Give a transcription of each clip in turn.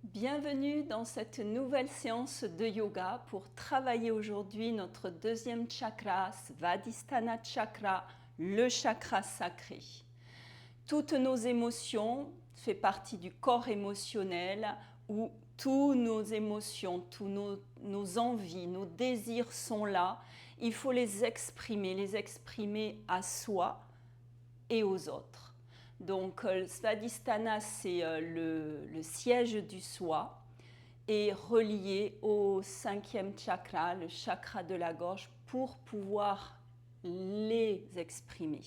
Bienvenue dans cette nouvelle séance de yoga pour travailler aujourd'hui notre deuxième chakra, Svadhisthana Chakra, le chakra sacré. Toutes nos émotions font partie du corps émotionnel où toutes nos émotions, tous nos envies, nos désirs sont là. Il faut les exprimer à soi et aux autres. Donc, Svadhisthana, c'est le siège du soi et relié au cinquième chakra, le chakra de la gorge, pour pouvoir les exprimer.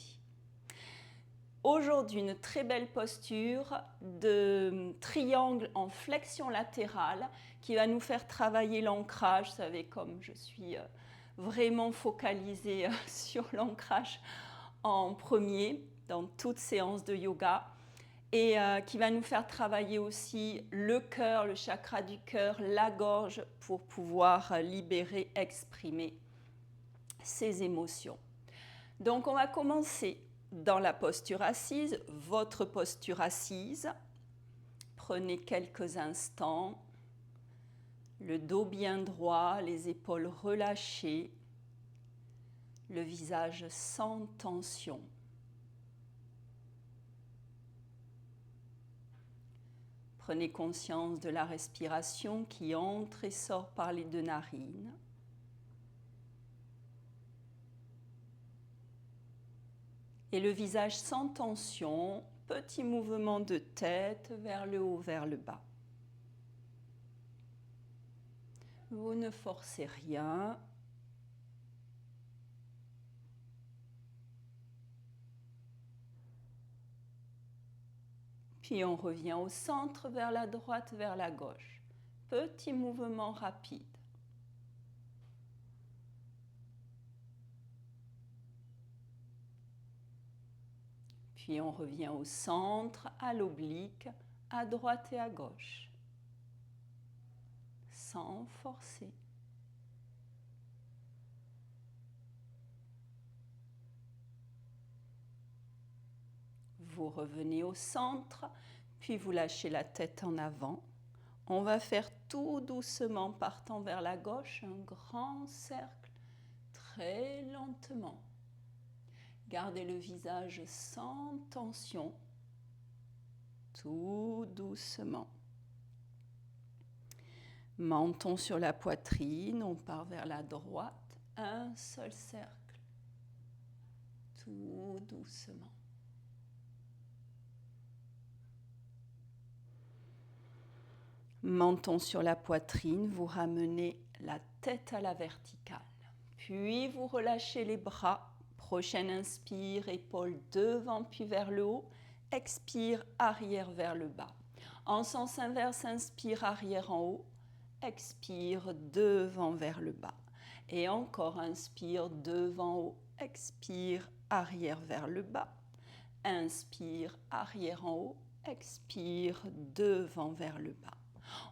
Aujourd'hui, une très belle posture de triangle en flexion latérale qui va nous faire travailler l'ancrage. Vous savez, comme je suis vraiment focalisée sur l'ancrage en premier dans toute séance de yoga et qui va nous faire travailler aussi le cœur, le chakra du cœur, la gorge pour pouvoir libérer, exprimer ses émotions. Donc on va commencer dans la posture assise, votre posture assise. Prenez quelques instants, le dos bien droit, les épaules relâchées, le visage sans tension. Prenez conscience de la respiration qui entre et sort par les deux narines. Et le visage sans tension, petit mouvement de tête vers le haut, vers le bas. Vous ne forcez rien. Puis on revient au centre, vers la droite, vers la gauche. Petit mouvement rapide. Puis on revient au centre, à l'oblique, à droite et à gauche. Sans forcer. Vous revenez au centre, puis vous lâchez la tête en avant. On va faire tout doucement, partant vers la gauche, un grand cercle, très lentement. Gardez le visage sans tension, tout doucement. Menton sur la poitrine, on part vers la droite, un seul cercle, tout doucement. Menton sur la poitrine, vous ramenez la tête à la verticale. Puis vous relâchez les bras. Prochaine inspire, épaules devant puis vers le haut. Expire, arrière vers le bas. En sens inverse, inspire, arrière en haut. Expire, devant vers le bas. Et encore, inspire, devant haut. Expire, arrière vers le bas. Inspire, arrière en haut. Expire, devant vers le bas.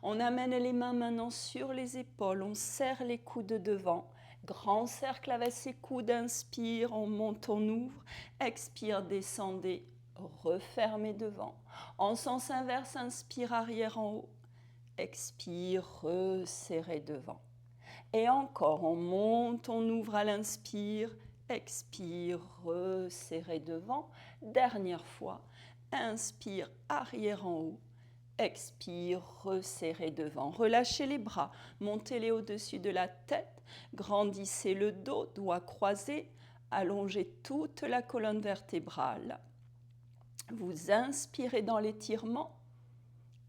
On amène les mains maintenant sur les épaules, on serre les coudes devant. Grand cercle avec ses coudes, inspire, on monte, on ouvre. Expire, descendez, refermez devant. En sens inverse, inspire, arrière en haut. Expire, resserrez devant. Et encore, on monte, on ouvre à l'inspire. Expire, resserrez devant. Dernière fois, inspire, arrière en haut. Expire, resserrez devant. Relâchez les bras, montez-les au-dessus de la tête, grandissez le dos, doigts croisés, allongez toute la colonne vertébrale. Vous inspirez dans l'étirement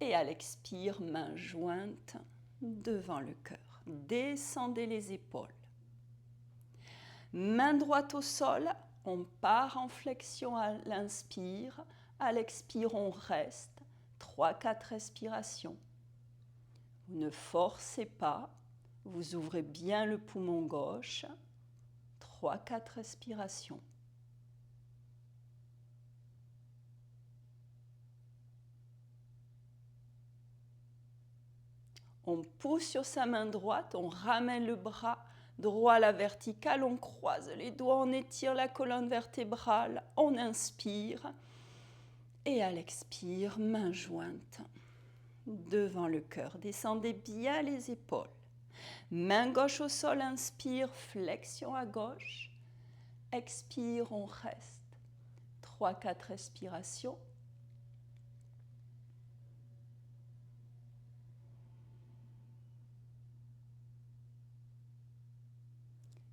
et à l'expire, main jointe devant le cœur. Descendez les épaules. Main droite au sol, on part en flexion à l'inspire, à l'expire, on reste. 3-4 respirations. Vous ne forcez pas, vous ouvrez bien le poumon gauche. 3-4 respirations. On pousse sur sa main droite, on ramène le bras droit à la verticale, on croise les doigts, on étire la colonne vertébrale, on inspire. Et à l'expire, main jointe devant le cœur. Descendez bien les épaules. Main gauche au sol, inspire, flexion à gauche. Expire, on reste. 3-4 respirations.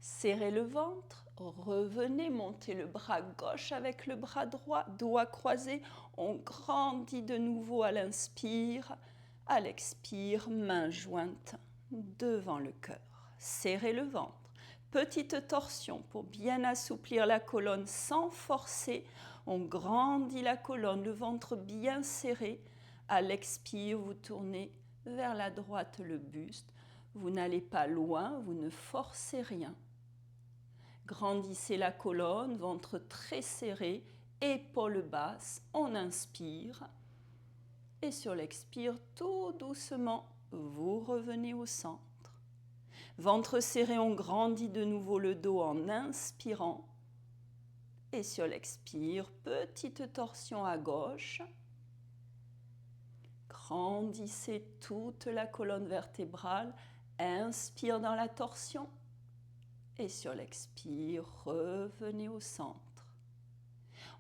Serrez le ventre, revenez, montez le bras gauche avec le bras droit, doigts croisés. On grandit de nouveau à l'inspire. À l'expire, main jointe devant le cœur. Serrez le ventre. Petite torsion pour bien assouplir la colonne sans forcer. On grandit la colonne, le ventre bien serré. À l'expire, vous tournez vers la droite le buste. Vous n'allez pas loin, vous ne forcez rien. Grandissez la colonne, ventre très serré, épaules basses. On inspire. Et sur l'expire, tout doucement, vous revenez au centre. Ventre serré, on grandit de nouveau le dos en inspirant. Et sur l'expire, petite torsion à gauche. Grandissez toute la colonne vertébrale. Inspire dans la torsion. Et sur l'expire, revenez au centre.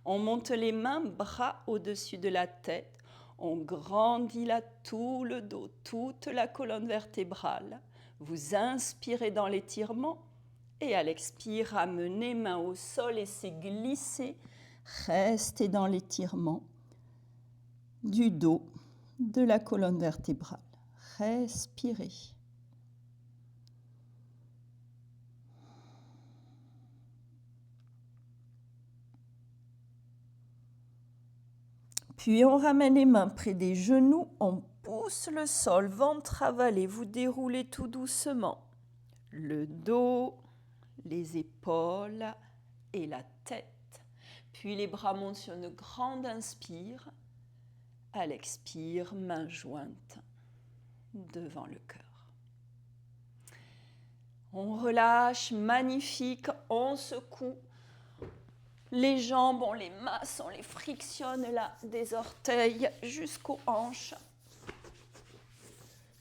On monte les mains, bras au-dessus de la tête. On grandit là tout le dos, toute la colonne vertébrale. Vous inspirez dans l'étirement et à l'expire, ramenez main au sol, laissez glisser. Restez dans l'étirement du dos, de la colonne vertébrale. Respirez. Puis on ramène les mains près des genoux, on pousse le sol, ventre avalé, vous déroulez tout doucement le dos, les épaules et la tête. Puis les bras montent sur une grande inspire. À l'expire, main jointe devant le cœur. On relâche, magnifique, on secoue. Les jambes, on les masse, on les frictionne là, des orteils jusqu'aux hanches.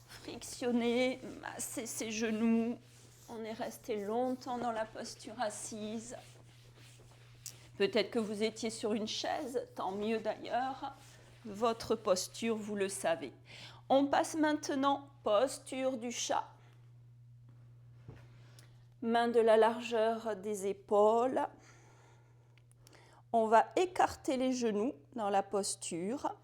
Frictionner, masser ses genoux. On est resté longtemps dans la posture assise. Peut-être que vous étiez sur une chaise, tant mieux d'ailleurs. Votre posture, vous le savez. On passe maintenant, posture du chat. Main de la largeur des épaules. On va écarter les genoux dans la posture.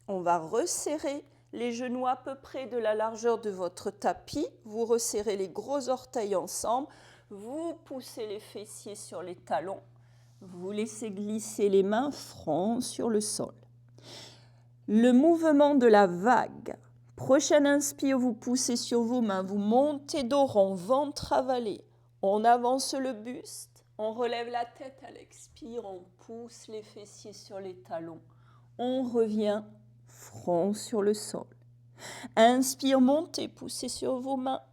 On va resserrer les genoux à peu près de la largeur de votre tapis. Vous resserrez les gros orteils ensemble. Vous poussez les fessiers sur les talons. Vous laissez glisser les mains, front sur le sol. Le mouvement de la vague. Prochaine inspire, vous poussez sur vos mains. Vous montez dos rond, ventre avalé. On avance le buste. On relève la tête à l'expire, on pousse les fessiers sur les talons. On revient, front sur le sol. Inspire, montez, poussez sur vos mains.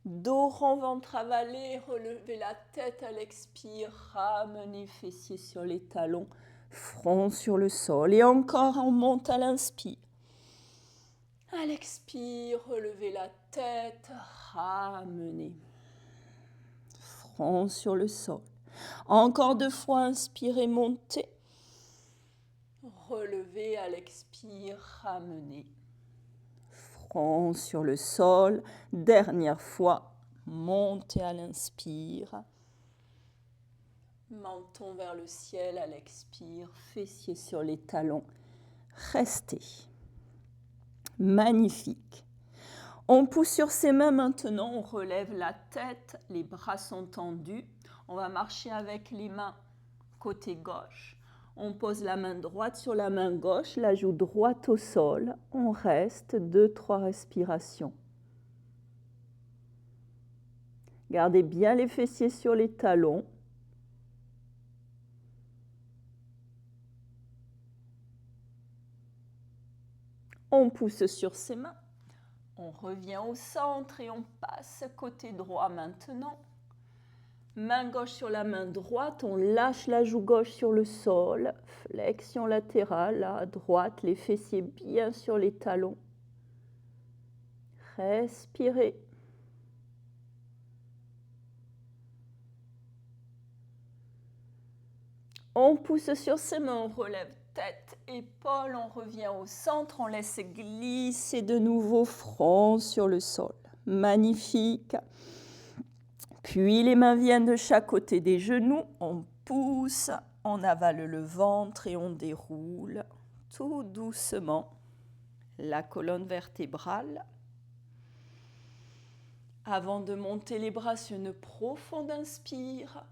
Dos rond, ventre avalé, relevez la tête à l'expire, ramenez fessiers sur les talons, front sur le sol. Et encore, on monte à l'inspire. À l'expire, relevez la tête, ramenez. Front sur le sol. Encore 2 fois, inspirez, montez. Relevez à l'expire, ramenez. Front sur le sol. Dernière fois, montez à l'inspire. Menton vers le ciel à l'expire, fessiers sur les talons. Restez. Magnifique. On pousse sur ses mains maintenant, on relève la tête, les bras sont tendus. On va marcher avec les mains côté gauche. On pose la main droite sur la main gauche, la joue droite au sol. On reste 2-3 respirations. Gardez bien les fessiers sur les talons. On pousse sur ses mains. On revient au centre et on passe côté droit maintenant. Main gauche sur la main droite, on lâche la joue gauche sur le sol. Flexion latérale à droite, les fessiers bien sur les talons. Respirez. On pousse sur ses mains, on relève tête, épaules, on revient au centre, on laisse glisser de nouveau front sur le sol. Magnifique. Puis les mains viennent de chaque côté des genoux, on pousse, on avale le ventre et on déroule tout doucement la colonne vertébrale. Avant de monter les bras sur une profonde inspire,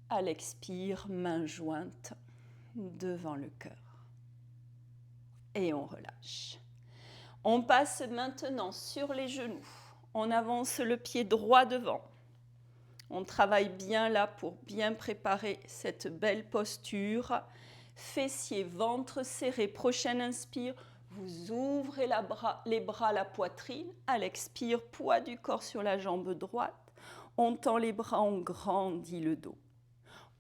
à l'expire, mains jointes devant le cœur. Et on relâche. On passe maintenant sur les genoux. On avance le pied droit devant. On travaille bien là pour bien préparer cette belle posture. Fessiers, ventre serré. Prochaine inspire, vous ouvrez les bras, la poitrine. À l'expire, poids du corps sur la jambe droite. On tend les bras, on grandit le dos.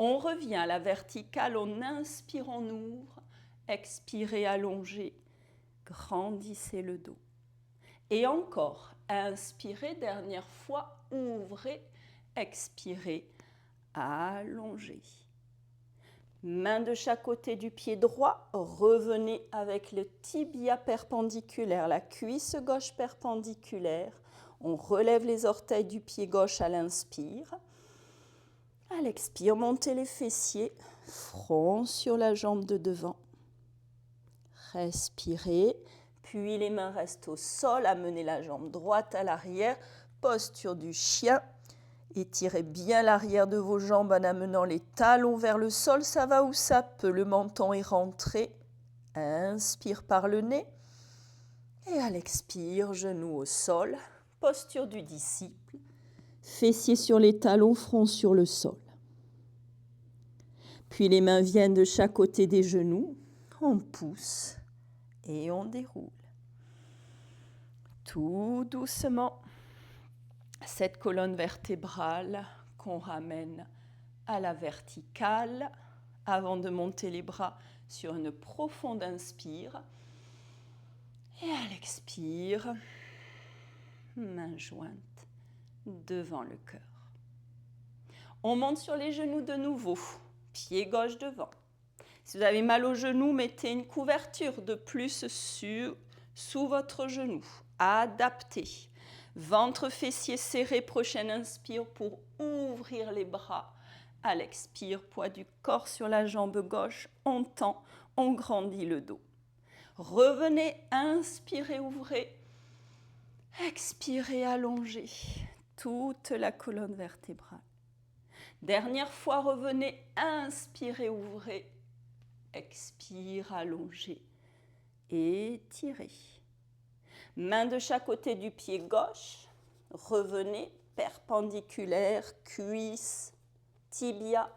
On revient à la verticale, on inspire, on ouvre. Expirez, allongez. Grandissez le dos. Et encore, inspirez, dernière fois, ouvrez. Expirez, allongez. Main de chaque côté du pied droit, revenez avec le tibia perpendiculaire, la cuisse gauche perpendiculaire. On relève les orteils du pied gauche à l'inspire. À l'expire, montez les fessiers, front sur la jambe de devant. Respirez, puis les mains restent au sol, amenez la jambe droite à l'arrière, posture du chien. Étirez bien l'arrière de vos jambes en amenant les talons vers le sol, ça va où ça peut, le menton est rentré. Inspire par le nez. Et à l'expire, genoux au sol, posture du disciple. Fessiers sur les talons, front sur le sol. Puis les mains viennent de chaque côté des genoux. On pousse et on déroule. Tout doucement, cette colonne vertébrale qu'on ramène à la verticale avant de monter les bras sur une profonde inspire. Et à l'expire, main jointe devant le cœur. On monte sur les genoux de nouveau, pied gauche devant. Si vous avez mal au genou, mettez une couverture de plus sous votre genou. Adapté. Ventre, fessier serré, prochaine inspire pour ouvrir les bras. À l'expire, poids du corps sur la jambe gauche, on tend, on grandit le dos. Revenez, inspirez, ouvrez. Expirez, allongez toute la colonne vertébrale. Dernière fois, revenez, inspirez, ouvrez. Expire, allongez. Étirez. Main de chaque côté du pied gauche. Revenez, perpendiculaire, cuisse, tibia.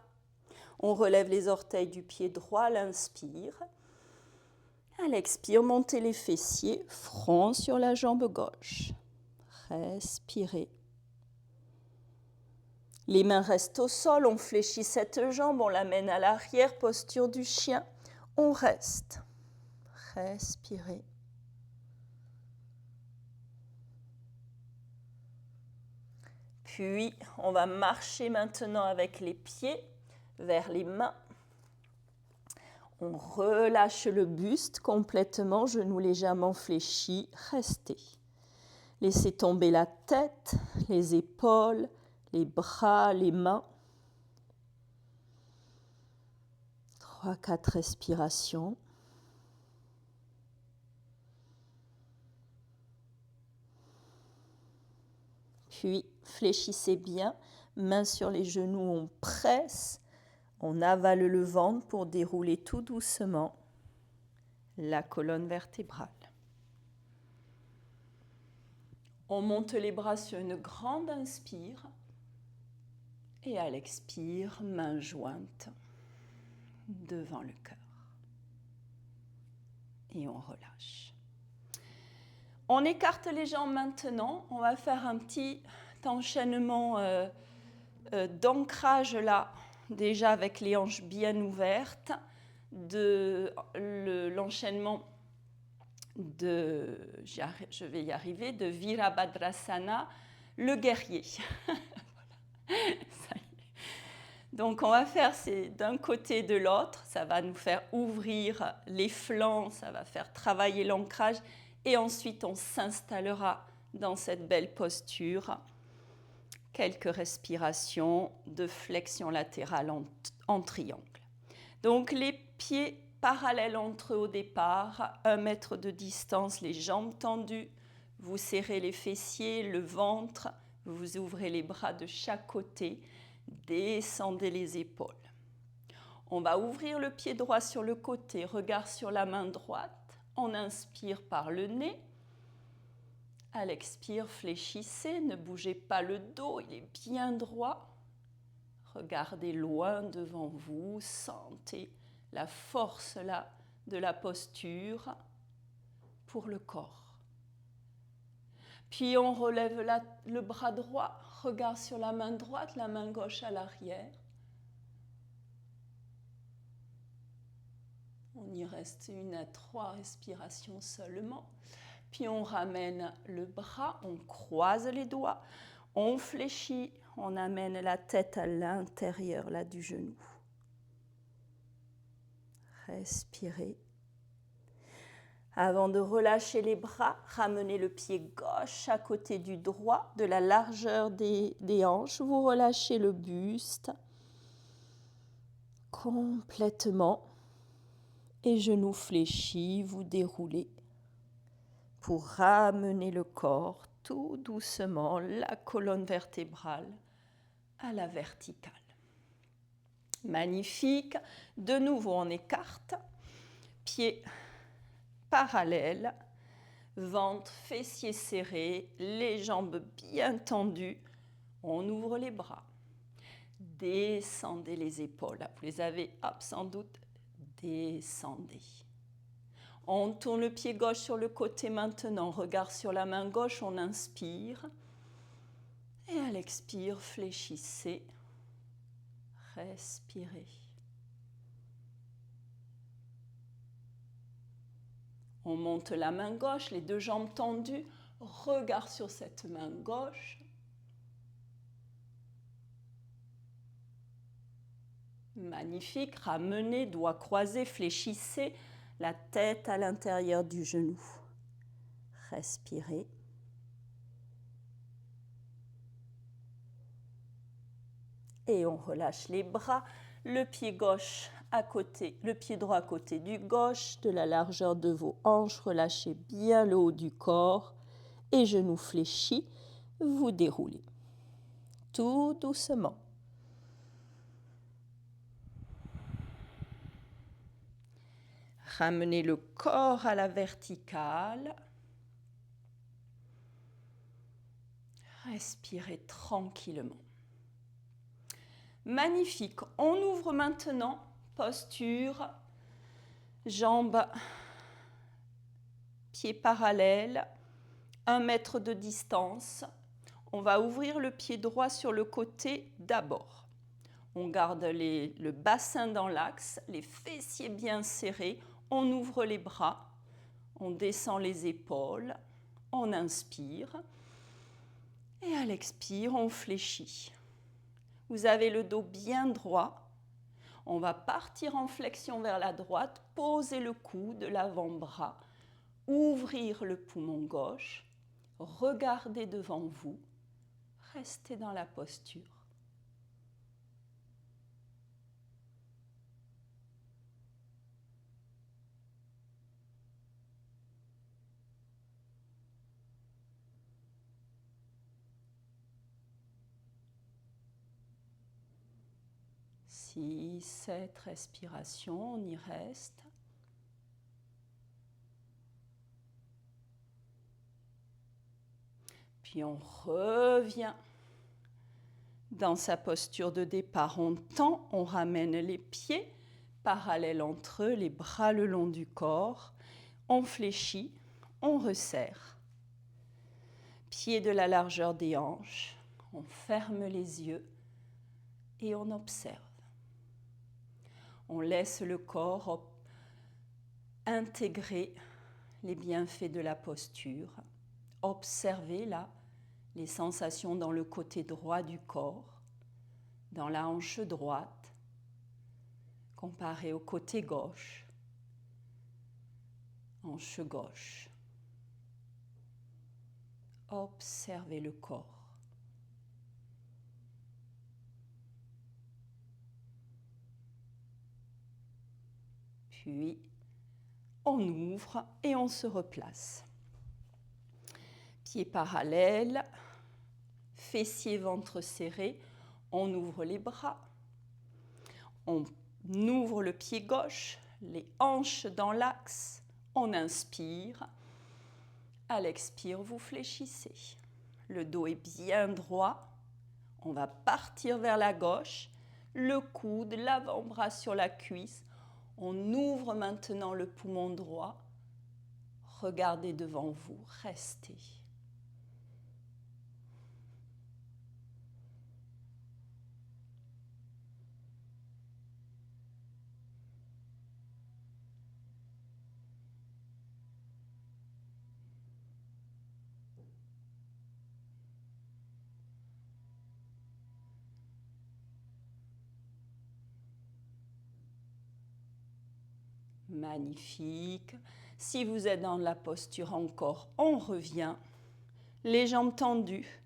On relève les orteils du pied droit, l'inspire. À l'expire, montez les fessiers, front sur la jambe gauche. Respirez. Les mains restent au sol, on fléchit cette jambe, on l'amène à l'arrière, posture du chien. On reste. Respirez. Puis, on va marcher maintenant avec les pieds vers les mains. On relâche le buste complètement, genoux légèrement fléchis. Restez. Laissez tomber la tête, les épaules, les bras, les mains. 3-4 respirations. Puis, fléchissez bien, mains sur les genoux, on presse, on avale le ventre pour dérouler tout doucement la colonne vertébrale. On monte les bras sur une grande inspire et à l'expire, mains jointes devant le cœur. Et on relâche. On écarte les jambes maintenant. On va faire un petit enchaînement d'ancrage là, déjà avec les hanches bien ouvertes, de l'enchaînement je vais y arriver, de Virabhadrasana, le guerrier. Voilà. Ça y est. Donc on va faire d'un côté et de l'autre, ça va nous faire ouvrir les flancs, ça va faire travailler l'ancrage et ensuite on s'installera dans cette belle posture. Quelques respirations de flexion latérale en triangle. Donc les pieds parallèles entre eux au départ, 1 mètre de distance, les jambes tendues, vous serrez les fessiers, le ventre, vous ouvrez les bras de chaque côté, descendez les épaules. On va ouvrir le pied droit sur le côté, regard sur la main droite, on inspire par le nez. À l'expire, fléchissez, ne bougez pas le dos, il est bien droit. Regardez loin devant vous, sentez la force là de la posture pour le corps. Puis on relève le bras droit, regard sur la main droite, la main gauche à l'arrière. On y reste 1 à 3 respirations seulement. Puis on ramène le bras, on croise les doigts, on fléchit, on amène la tête à l'intérieur là, du genou. Respirez. Avant de relâcher les bras, ramenez le pied gauche à côté du droit, de la largeur des hanches. Vous relâchez le buste complètement et genoux fléchis, vous déroulez pour ramener le corps tout doucement, la colonne vertébrale à la verticale. Magnifique. De nouveau, on écarte. Pieds parallèles, ventre, fessiers serrés, les jambes bien tendues. On ouvre les bras. Descendez les épaules. Vous les avez, hop, sans doute. Descendez. On tourne le pied gauche sur le côté maintenant. Regard sur la main gauche, on inspire. Et à l'expire, fléchissez. Respirez. On monte la main gauche, les 2 jambes tendues. Regard sur cette main gauche. Magnifique. Ramenez, doigts croisés, fléchissez. La tête à l'intérieur du genou. Respirez. Et on relâche les bras, le pied gauche à côté, le pied droit à côté du gauche, de la largeur de vos hanches, relâchez bien le haut du corps et genoux fléchis, vous déroulez. Tout doucement. Ramenez le corps à la verticale. Respirez tranquillement. Magnifique. On ouvre maintenant, posture, jambes, pieds parallèles, 1 mètre de distance. On va ouvrir le pied droit sur le côté d'abord. On garde le bassin dans l'axe, les fessiers bien serrés. On ouvre les bras, on descend les épaules, on inspire. Et à l'expire, on fléchit. Vous avez le dos bien droit. On va partir en flexion vers la droite, poser le coude de l'avant-bras, ouvrir le poumon gauche, regardez devant vous, restez dans la posture. Si cette respiration, on y reste. Puis on revient dans sa posture de départ. On tend, on ramène les pieds parallèles entre eux, les bras le long du corps. On fléchit, on resserre. Pieds de la largeur des hanches. On ferme les yeux et on observe. On laisse le corps intégrer les bienfaits de la posture. Observez là les sensations dans le côté droit du corps, dans la hanche droite, comparé au côté gauche, hanche gauche. Observez le corps. Puis, on ouvre et on se replace. Pieds parallèles, fessiers, ventre serré. On ouvre les bras. On ouvre le pied gauche, les hanches dans l'axe. On inspire. À l'expire, vous fléchissez. Le dos est bien droit. On va partir vers la gauche. Le coude, l'avant-bras sur la cuisse. On ouvre maintenant le poumon droit. Regardez devant vous, restez. Magnifique. Si vous êtes dans la posture encore, on revient. Les jambes tendues,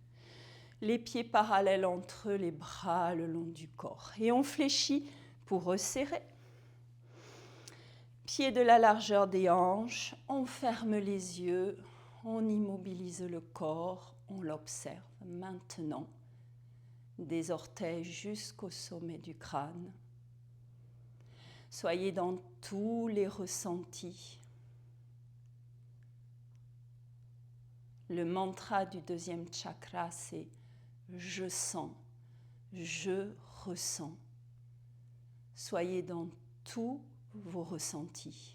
les pieds parallèles entre les bras le long du corps. Et on fléchit pour resserrer. Pieds de la largeur des hanches, on ferme les yeux, on immobilise le corps, on l'observe maintenant, des orteils jusqu'au sommet du crâne. Soyez dans tous les ressentis. Le mantra du deuxième chakra, c'est « je sens »,« je ressens ». Soyez dans tous vos ressentis.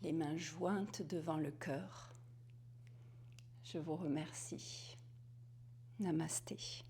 Les mains jointes devant le cœur. Je vous remercie. Namasté.